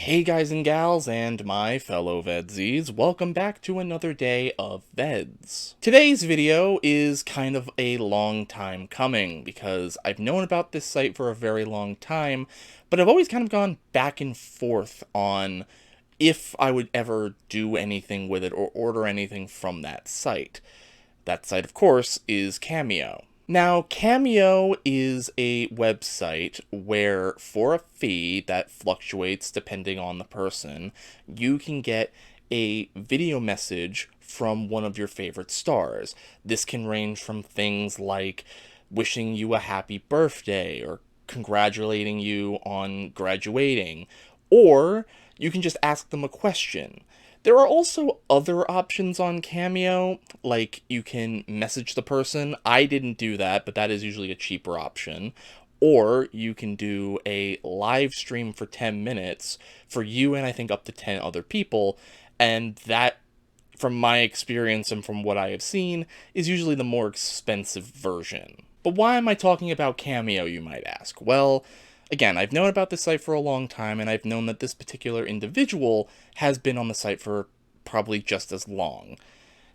Hey guys and gals and my fellow VEDS-ies, welcome back to another day of VEDS. Today's video is kind of a long time coming because I've known about this site for a very long time, but I've always kind of gone back and forth on if I would ever do anything with it or order anything from that site. That site, of course, is Cameo. Now, Cameo is a website where, for a fee that fluctuates depending on the person, you can get a video message from one of your favorite stars. This can range from things like wishing you a happy birthday or congratulating you on graduating, or you can just ask them a question. There are also other options on Cameo, like you can message the person. I didn't do that, but that is usually a cheaper option. Or you can do a live stream for 10 minutes for you and I think up to 10 other people, and that, from my experience and from what I have seen, is usually the more expensive version. But why am I talking about Cameo, you might ask? Well, again, I've known about this site for a long time, and I've known that this particular individual has been on the site for probably just as long.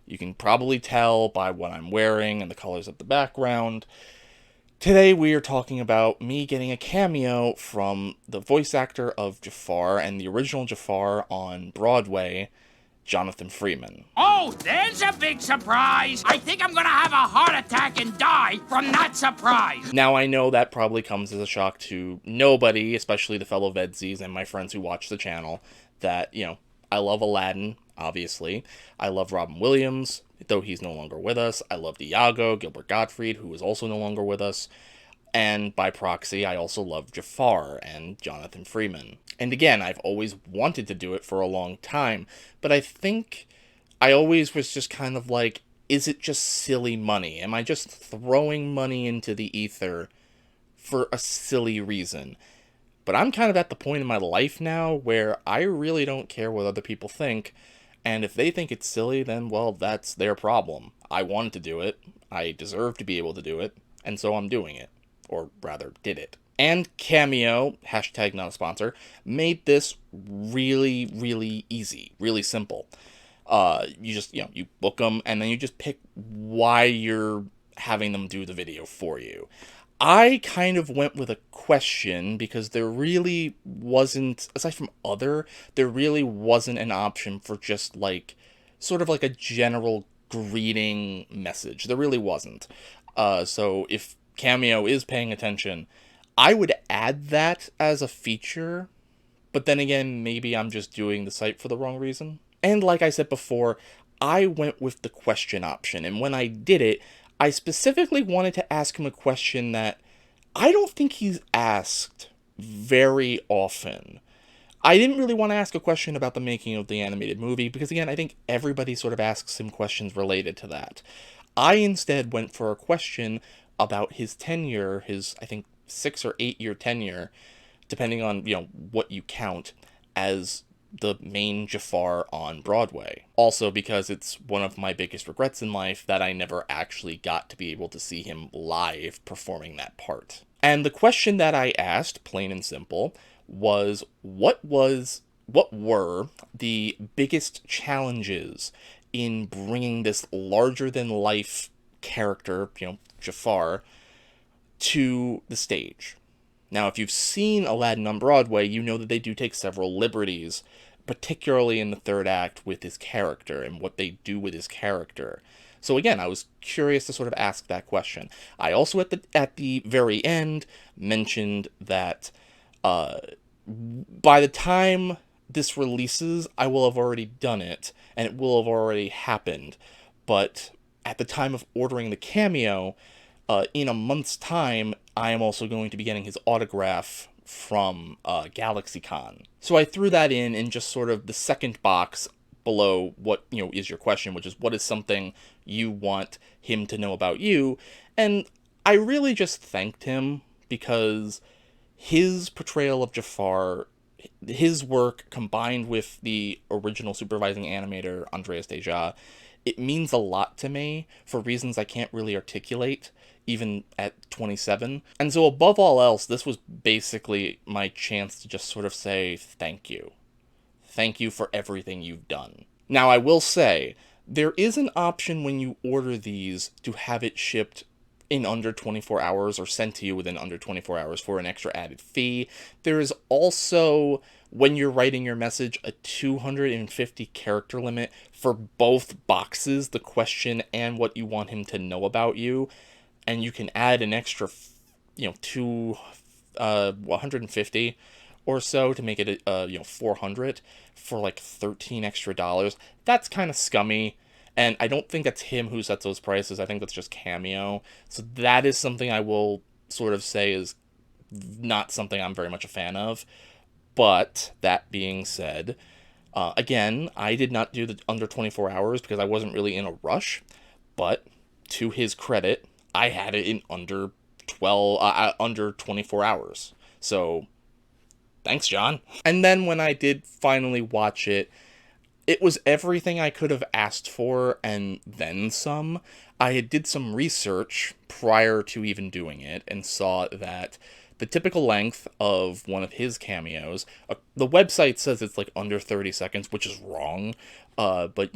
You can probably tell by what I'm wearing and the colors of the background. Today we are talking about me getting a cameo from the voice actor of Jafar and the original Jafar on Broadway, Jonathan Freeman. Oh, there's a big surprise! I think I'm gonna have a heart attack and die from that surprise! Now, I know that probably comes as a shock to nobody, especially the fellow VEDS-ies and my friends who watch the channel, that, I love Aladdin, obviously. I love Robin Williams, though he's no longer with us. I love Iago, Gilbert Gottfried, who is also no longer with us. And by proxy, I also love Jafar and Jonathan Freeman. And again, I've always wanted to do it for a long time, but I think I always was just kind of like, is it just silly money? Am I just throwing money into the ether for a silly reason? But I'm kind of at the point in my life now where I really don't care what other people think, and if they think it's silly, then, well, that's their problem. I wanted to do it, I deserve to be able to do it, and so I'm doing it. Or rather, did it. And Cameo, hashtag not a sponsor, made this really, really easy, really simple. You just, you book them, and then you just pick why you're having them do the video for you. I kind of went with a question because there really wasn't, aside from there really wasn't an option for just like, sort of like a general greeting message. There really wasn't. So if Cameo is paying attention, I would add that as a feature, but then again, maybe I'm just doing the site for the wrong reason. And like I said before, I went with the question option, and when I did it, I specifically wanted to ask him a question that I don't think he's asked very often. I didn't really want to ask a question about the making of the animated movie, because again, I think everybody sort of asks him questions related to that. I instead went for a question about his tenure, his, I think, 6 or 8 year tenure, depending on, what you count, as the main Jafar on Broadway. Also because it's one of my biggest regrets in life that I never actually got to be able to see him live performing that part. And the question that I asked, plain and simple, was what were the biggest challenges in bringing this larger than life character, Jafar, to the stage. Now, if you've seen Aladdin on Broadway, you know that they do take several liberties, particularly in the third act with his character and what they do with his character. So again, I was curious to sort of ask that question. I also, at the very end, mentioned that by the time this releases, I will have already done it, and it will have already happened. But at the time of ordering the cameo, in a month's time, I am also going to be getting his autograph from GalaxyCon. So I threw that in just sort of the second box below what, is your question, which is what is something you want him to know about you. And I really just thanked him because his portrayal of Jafar, his work combined with the original supervising animator, Andreas Deja, it means a lot to me for reasons I can't really articulate, even at 27. And so above all else, this was basically my chance to just sort of say thank you. Thank you for everything you've done. Now, I will say, there is an option when you order these to have it shipped in under 24 hours or sent to you within under 24 hours for an extra added fee. There is also, when you're writing your message, a 250 character limit for both boxes, the question and what you want him to know about you. And you can add an extra, 150 or so to make it 400 for like 13 extra dollars. That's kind of scummy, and I don't think that's him who sets those prices. I think that's just Cameo. So that is something I will sort of say is not something I'm very much a fan of. But that being said, again, I did not do the under 24 hours because I wasn't really in a rush. But to his credit, I had it in under 24 hours. So thanks, John. And then when I did finally watch it, it was everything I could have asked for and then some. I did some research prior to even doing it and saw that the typical length of one of his cameos, the website says it's like under 30 seconds, which is wrong. But,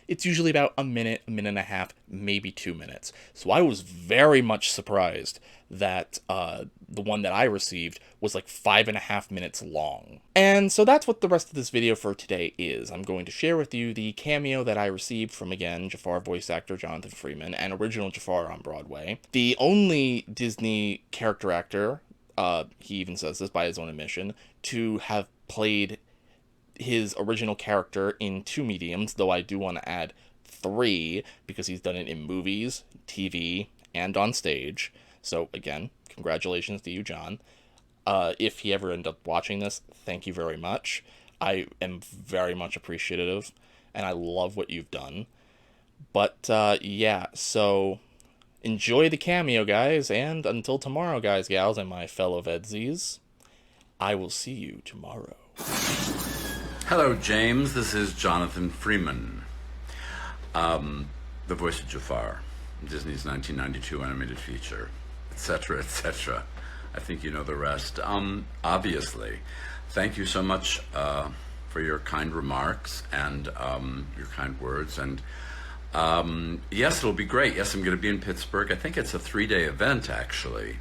it's usually about a minute and a half, maybe 2 minutes. So I was very much surprised that the one that I received was like 5.5 minutes long. And so that's what the rest of this video for today is. I'm going to share with you the cameo that I received from, again, Jafar voice actor Jonathan Freeman and original Jafar on Broadway. The only Disney character actor, he even says this by his own admission, to have played his original character in 2 mediums, though I do want to add 3 because he's done it in movies, TV, and on stage. So again, congratulations to you, John. If he ever ended up watching this, thank you very much. I am very much appreciative, and I love what you've done. But yeah, so enjoy the cameo, guys, and until tomorrow, guys, gals, and my fellow VEDS-ies, I will see you tomorrow. Hello, James. This is Jonathan Freeman, the voice of Jafar, Disney's 1992 animated feature, etc., etc. I think you know the rest. Obviously, thank you so much for your kind remarks and your kind words. And yes, it'll be great. Yes, I'm going to be in Pittsburgh. I think it's a 3-day event, actually.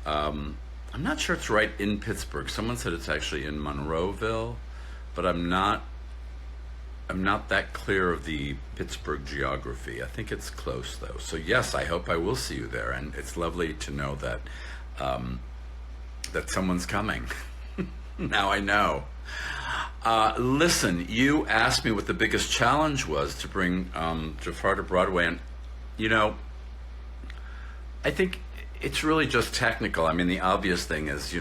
I'm not sure it's right in Pittsburgh. Someone said it's actually in Monroeville, but I'm not that clear of the Pittsburgh geography. I think it's close, though. So yes, I hope I will see you there, and it's lovely to know that that someone's coming. Now I know. Listen, you asked me what the biggest challenge was to bring Jafar to Broadway, and I think it's really just technical. I mean, the obvious thing is,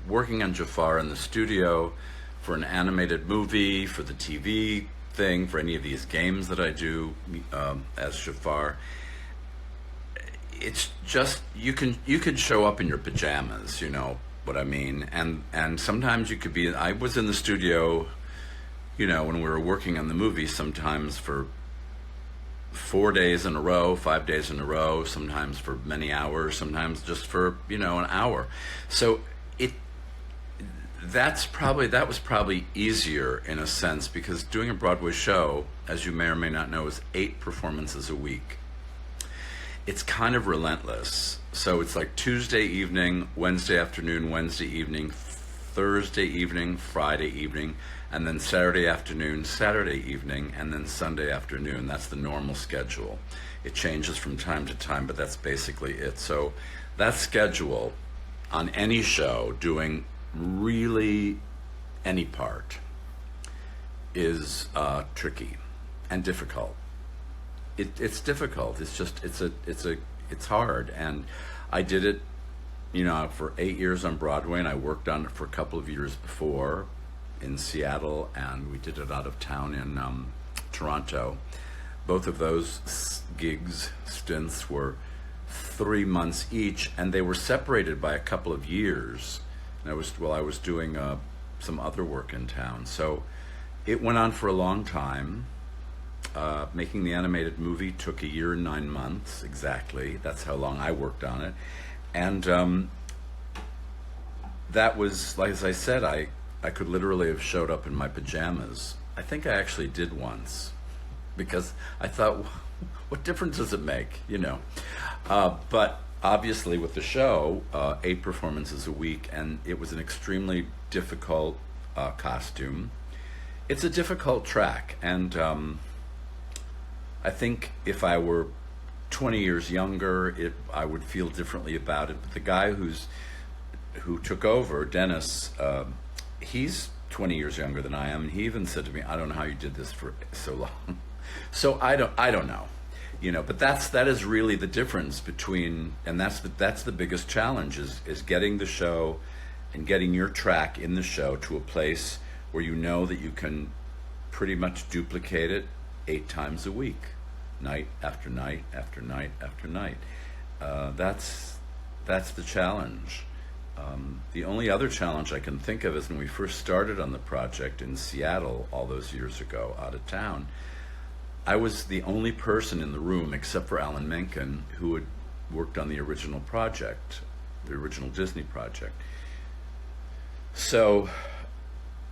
working on Jafar in the studio for an animated movie, for the TV thing, for any of these games that I do as Jafar. It's just, you can show up in your pajamas, you know what I mean? And sometimes you could be, I was in the studio, when we were working on the movie, sometimes for 4 days in a row, 5 days in a row, sometimes for many hours, sometimes just for, an hour. So that was probably easier in a sense, because doing a Broadway show, as you may or may not know, is 8 performances a week. It's kind of relentless. So it's like Tuesday evening, Wednesday afternoon, Wednesday evening, Thursday evening, Friday evening, and then Saturday afternoon, Saturday evening, and then Sunday afternoon. That's the normal schedule. It changes from time to time, but that's basically it. So that schedule on any show, doing really any part, is tricky and difficult. It's difficult. It's just it's hard. And I did it, for 8 years on Broadway, and I worked on it for a couple of years before in Seattle, and we did it out of town in Toronto. Both of those stints were 3 months each, and they were separated by a couple of years. And I was doing some other work in town. So it went on for a long time. Making the animated movie took 1 year and 9 months, exactly. That's how long I worked on it. And that was, like as I said, I could literally have showed up in my pajamas. I think I actually did once because I thought, what difference does it make, you know? But obviously with the show, 8 performances a week, and it was an extremely difficult costume. It's a difficult track, and I think if I were 20 years younger, I would feel differently about it. But the guy who took over, Dennis, he's 20 years younger than I am, and he even said to me, "I don't know how you did this for so long." So I don't know, you know. But that is really the difference between, and that's the biggest challenge is getting the show and getting your track in the show to a place where you know that you can pretty much duplicate it 8 times a week, night after night after night after night. That's the challenge. The only other challenge I can think of is when we first started on the project in Seattle all those years ago, out of town. I was the only person in the room, except for Alan Menken, who had worked on the original project, the original Disney project. So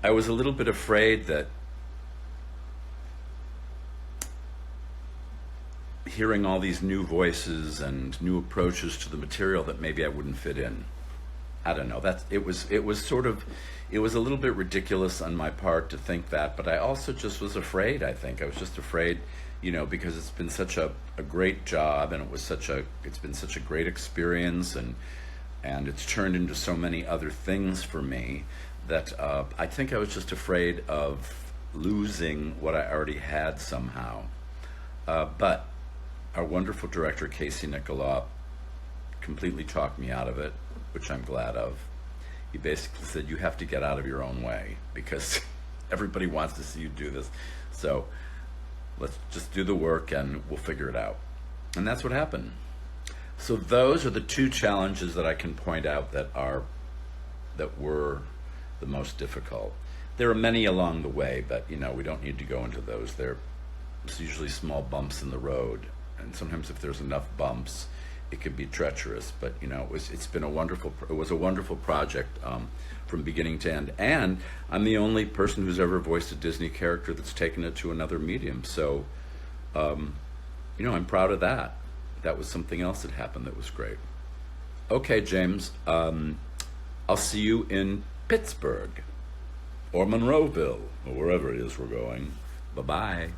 I was a little bit afraid that hearing all these new voices and new approaches to the material, that maybe I wouldn't fit in. I don't know. It was a little bit ridiculous on my part to think that, but I also just was afraid. I think I was just afraid, you know, because it's been such a great job, and it's been such a great experience, and it's turned into so many other things for me that I think I was just afraid of losing what I already had somehow. But our wonderful director, Casey Nicolau, completely talked me out of it, which I'm glad of. He basically said, you have to get out of your own way because everybody wants to see you do this. So let's just do the work and we'll figure it out. And that's what happened. So those are the 2 challenges that I can point out that were the most difficult. There are many along the way, but you know, we don't need to go into those. There's usually small bumps in the road, and sometimes if there's enough bumps, it could be treacherous. But you know, it was a wonderful project from beginning to end. And I'm the only person who's ever voiced a Disney character that's taken it to another medium. So, you know, I'm proud of that. That was something else that happened that was great. Okay, James, I'll see you in Pittsburgh or Monroeville or wherever it is we're going. Bye-bye.